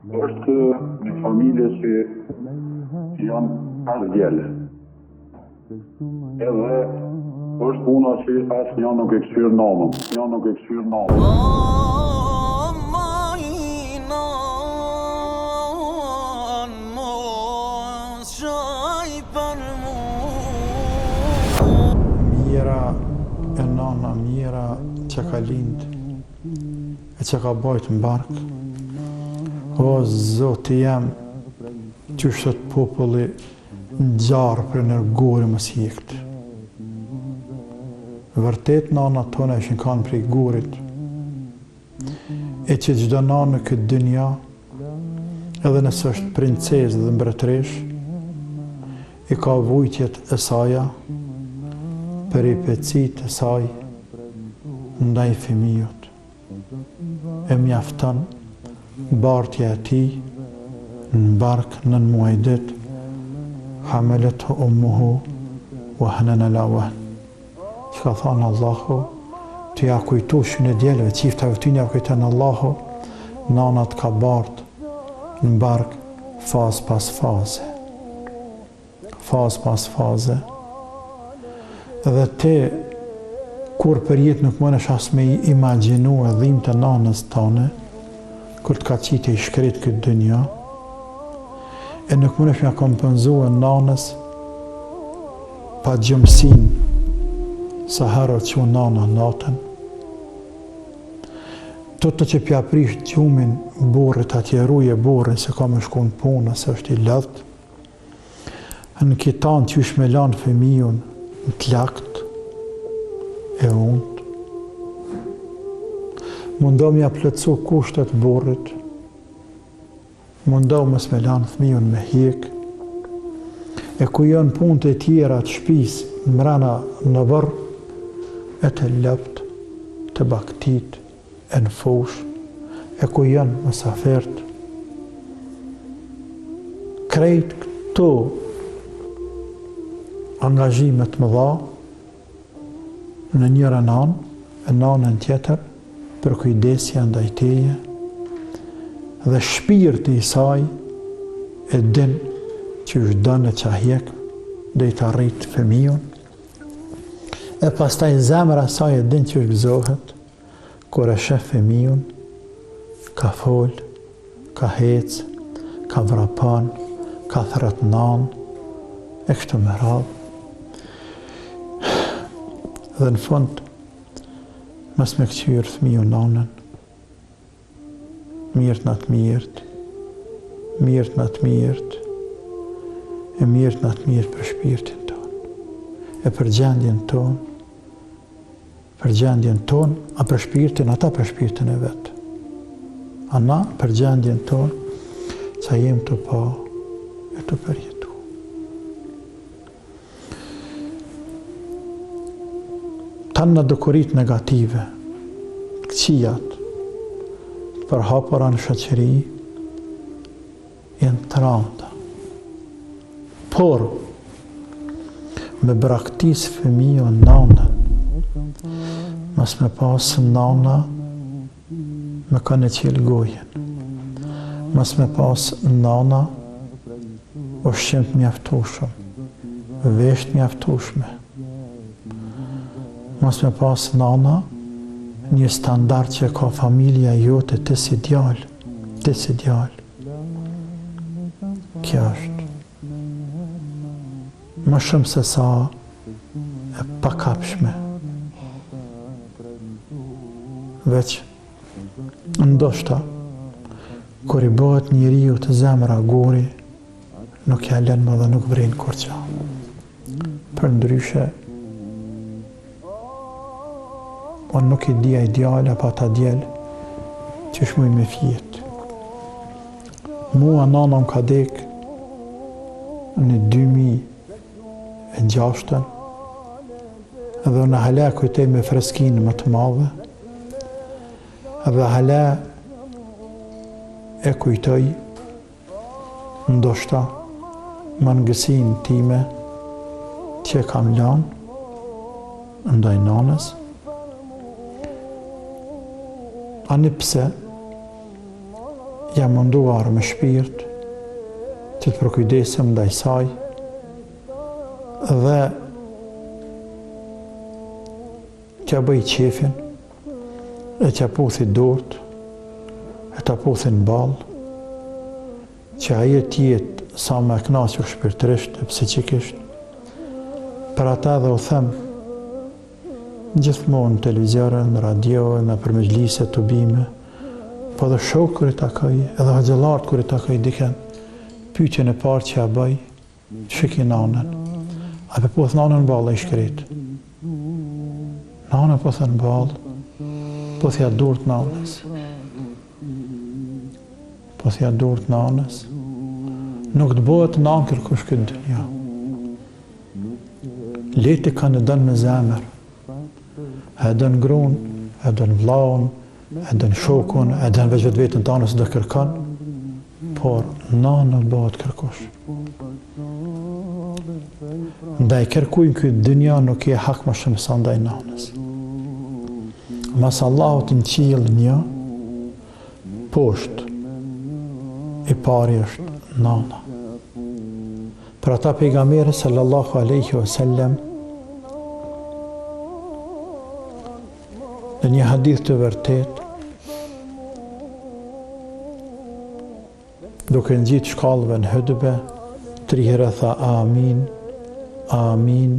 është një familje që janë 5 djele. Edhe është puna që asë një nuk e kësyrë namën. Mira e nana, mira që ka lind e që ka bajt në bark. O Zoti jam, që shtot populli në gjarë për nërgore më sjekt. Vërtet nana tona ishin kanë prej gurit, e që gjdo nanë në këtë dynja, edhe nësë është princezë dhe mbretresh, i ka vujtjet e saja, për i pecit e saj, ndaj fëmijët. E mjafton bartja e ti, në bark në muaj dit, hamelet hu ummuhu, wa hënën ala wahn. Që ka thonë Allahu, të ja kujtu shën e djelëve, qiftave ty ja kujtën Allahu, nanat ka bart në bark faz pas faze. Faz pas faze. Dhe te, kur për jetë nuk mënesh as me imaginu e dhim të nanës tane, kur të ka qitë i shkret këtë dënja, e nuk mënesh me kompenzu e nanës pa gjëmsin sa herë që u nana natën. Të që pja prish gjumin borët, atje ruje borën se ka me shku në punë, se është i lëdhët, në kitan që është me lanë fëmijun në tlakt e unë. Mundo mja plëcu kushtet borët, mundo mës me lanë fëmijun me hjek, e ku janë punët e tjera të shpis në mrena në vërë, e të lëpt, të baktit, e në fush, e ku janë mësafert. Krejt këto angazhimet më dha në njëra nanë, e nanën tjetër, për kujdesja ndaj teje, dhe shpirti i saj e din që është dënë që ahjek dhe i të arrit fëmijun, e pastaj zemra saj e din që është gëzohet, kur e shef fëmijun, ka fol, ka hec, ka vrapan, ka thretnan, e kështu me radhë. Dhe në fund, mës me këqyrë fëmijun nanën, mirët në të mirët, mirët në të mirët, e mirët në të mirët për shpirtin tonë, e për gjendjen tonë, a për shpirtin, ata për shpirtin e vetë. A na për gjendjen tonë, që jem të pa e të përjetu. Tanë në dukurit negative, këqijat, për hapura në shoqëri, jenë të randa. Por, me braktis fëmijë nanën, mas me pasë nana me kanë qilë gojen. Mas me pasë nana ushqim të mjaftushëm, vesht mjaftushme. Mas me pasë nana një standard që ka familja jote të si djallë. Kjo është. Më shumë se sa e pakapshme. Veç, ndoshta, kur i bëhet njeriu të zemra gori, nuk ja lën më dhe nuk vrin kur qa. Për ndryshe, unë nuk i dia ideale apo ata djelë që shmuj me fjetë. Mua nana më ka dek në 2006, edhe në hala kujtej me freskinë më të madhe, edhe hala e kujtoj ndoshta mangësinë time që kam lanë ndaj nanës. Ani pse jam munduar me shpirt që të përkujdesem ndaj saj dhe që bëj qefin e që puthi durt e të puthi në balë që aje tjetë sa me knaqur shpirtërisht e psikisht. Për ata dhe u them gjithmonë në televizorën, në radio, në për mezhlise të bime, po dhe shokë kër i takoj, edhe hëgjëlartë kër i takoj diken, pyetjen e parë që ja bëj, shiki nanën. A për po thë nanën në balë e i shkret. Nanën po thë në balë, po thja durt nanës. Po thja durt nanës. Nuk të bëhet nanë kërkush këtë dënja. Leti ka në dënë me zemër. E dënë grunë, e dënë vlaun, e dënë shokun, e dënë veç vetë vetën të anës dhe kërkan, por nanë nuk bëhet kërkush. Ndaj kërkujnë këtë dënja nuk e hak më shumë sa ndaj nanës. Mas Allahut në qilë një, poshtë, i pari është nana. Për ata pejgamberi sallallahu alaihi wasallam në një hadith të vërtet duke nxit shkallëve në hutbe 3 herë tha amin, amin,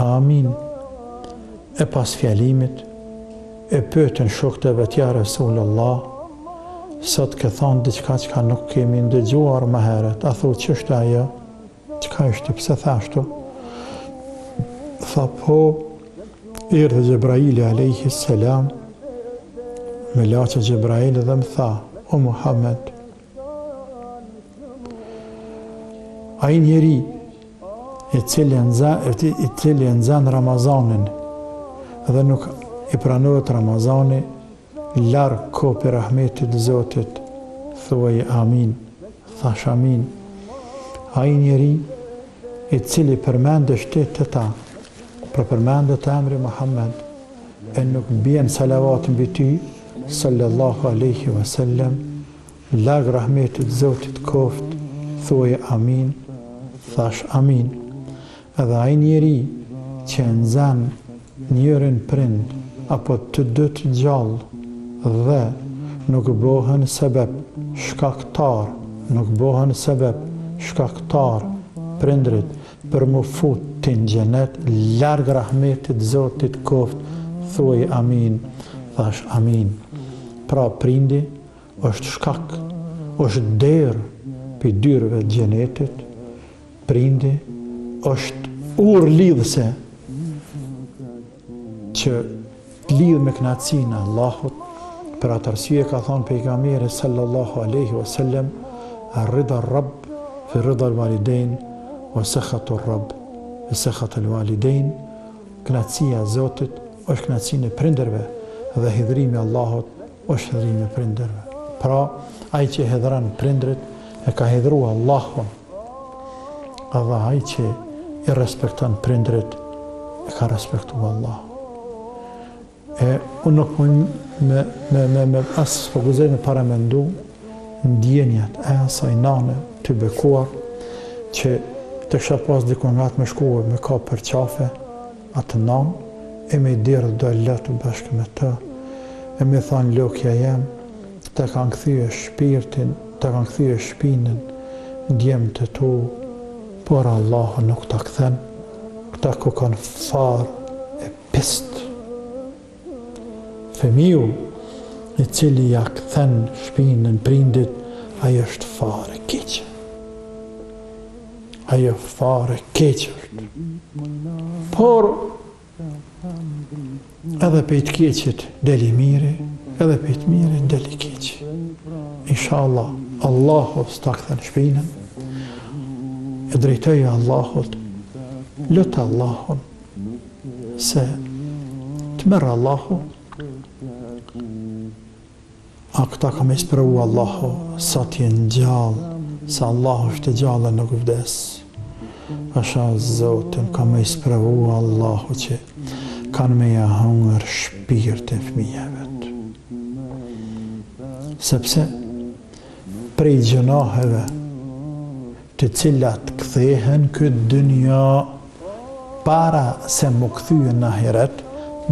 amin. E pas fjalimit e pyetën shokët e vet ja Resulullah, sot ke thonë diçka që nuk kemi ndëgjuar më herët. A thotë që është ajo? Qëka është, pse thashtu? Tha po, erdhe Gjebraili alayhi salam, me laçë Gjebraili dhe më tha, o Muhammed, ai njeri i cili e nxan Ramazanin dhe nuk i pranohet Ramazani, larg kohë për rahmetit Zotit, thuaj amin, thash amin. Ai njeri i cili përmendë shtetë të ta, për përmendë të emri Muhammed, e nuk bjen salavat mbi ty, sallallahu alaihi wasallam, larg rahmetit Zotit koft, thuaj amin, thash amin. Edhe ai njeri që nxan njërin prind, apo të dy të gjallë, dhe nuk bëhen sebeb shkaktar, nuk bëhen sebeb shkaktar prindrit për më fut të në gjenet, larg rahmetit Zotit koft, thuaj amin, thash amin. Pra prindi është shkak, është derë për dyrëve të gjenetit, prindi është urë lidhëse që lidhë me kënaqësinë e Allahut. Për atë arsye ka thonë pejgamberi sallallahu alaihi wasallam, ar-rida ar-rabb fi rida al-walidain wa sakhatu ar-rabb fi sakhati al-walidain. Kënaqësia e Zotit është kënaqësinë e prindërve dhe hidhrimi i Allahut është hidhrimi i prindërve. Pra, ai që hidhron prindrit e ka hidhruar Allahun. Edhe ai që i respekton prindrit e ka respektuar Allahun. Unë nuk me asë fokuser me paramendu ndjenjat e asaj nane të bekuar që të kësha pas dikon nga të me shkuar me ka për qafe atë nanë e me i dirë do e letë bashkë me të e me thanë lokja jem të kanë këthyë shpirtin, të kanë këthyë shpinën djemë të tu, por Allah nuk të këthen, këta ku kanë farë e pistë. Fëmiu i cili ja këthen shpinën prindit, ajo është fare keqë. Ajo fare keqë është. Por, edhe për të keqët deli miri, edhe për të miri deli keqë. Inshallah, Allahu s'ta këthen shpinën, e drejtojë Allahut, lutë Allahun, se të merë Allahu, a këta ka me ispravu Allahu sa t'jenë gjallë, sa Allahu është gjallë nuk vdes. Asha Zotin ka me ispravu Allahu që kanë me ja hungër shpirtin fëmijëve. Sepse prej gjunaheve të cilat kthehen këtë dynja para se mu kthyen në ahiret,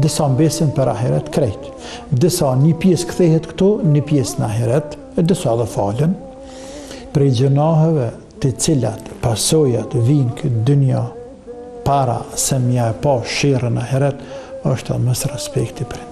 disa mbesin për ahiret krejt. Disa një pjesë kthehet këtu, një pjesë në ahiret, e disa dhe falen. Prej gjunaheve të cilat pasojat vinë këtë dynja para se mja e pa shirën ahiret, është mësë respekti për